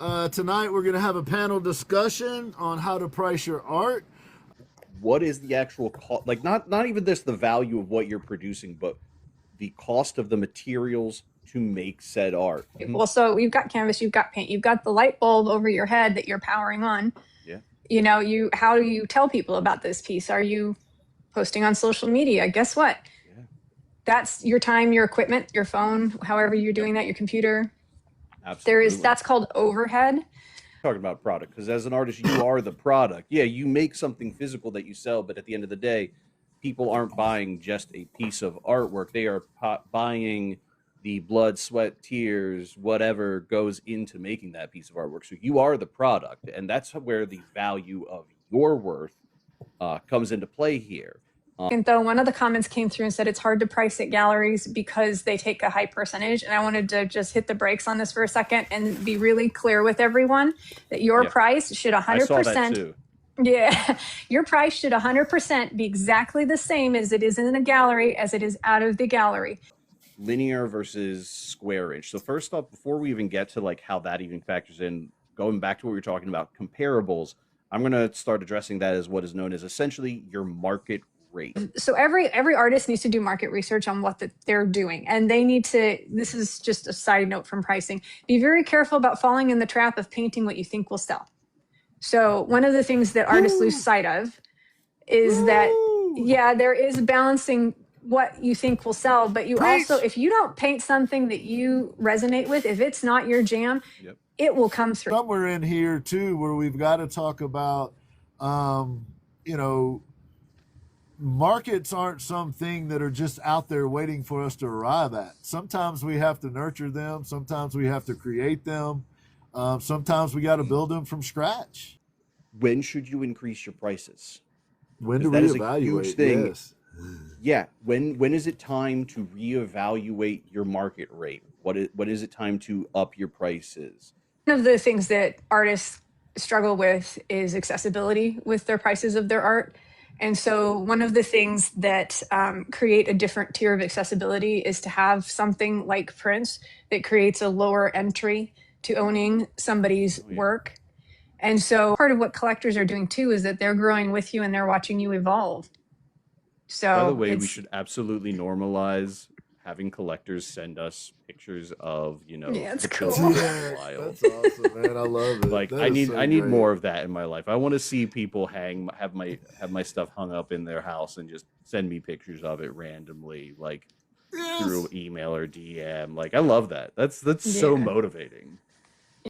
Tonight we're going to have a panel discussion on how to price your art. What is the actual cost? Like not even this the value of what you're producing, but the cost of the materials to make said art. Well, so you've got canvas, you've got paint, you've got the light bulb over your head that you're powering on. Yeah. You know, how do you tell people about this piece? Are you posting on social media? Guess what? Yeah. That's your time, your equipment, your phone, however you're doing that, your computer. Absolutely. That's called overhead. Talking about product, because as an artist, you are the product. Yeah, you make something physical that you sell, but at the end of the day, people aren't buying just a piece of artwork. They are buying the blood, sweat, tears, whatever goes into making that piece of artwork. So you are the product, and that's where the value of your worth comes into play here. And though one of the comments came through and said it's hard to price at galleries because they take a high percentage. And I wanted to just hit the brakes on this for a second and be really clear with everyone that your price should 100%. I saw that too. Yeah, your price should 100% be exactly the same as it is in a gallery as it is out of the gallery. Linear versus square inch. So first off, before we even get to like how that even factors in, going back to what we were talking about, comparables, I'm going to start addressing that as what is known as essentially your market rate. So every artist needs to do market research on what they're doing, and they need to, this is just a side note from pricing, be very careful about falling in the trap of painting what you think will sell. So one of the things that artists lose sight of is that, yeah, there is balancing what you think will sell, but you also, if you don't paint something that you resonate with, if it's not your jam, it will come through. Somewhere in here too, where we've got to talk about, you know, markets aren't something that are just out there waiting for us to arrive at. Sometimes we have to nurture them. Sometimes we have to create them. Sometimes we got to build them from scratch. When should you increase your prices? When do we evaluate? Yes. Yeah. When is it time to reevaluate your market rate? What is it time to up your prices? One of the things that artists struggle with is accessibility with their prices of their art. And so one of the things that create a different tier of accessibility is to have something like prints that creates a lower entry to owning somebody's work. And so part of what collectors are doing too is that they're growing with you and they're watching you evolve. So by the way, we should absolutely normalize having collectors send us pictures of, you know, yeah, it's cool. Yeah, that's awesome, man. I love it. Like I need more of that in my life. I want to see people have my stuff hung up in their house and just send me pictures of it randomly, like through email or DM. Like I love that. That's so motivating.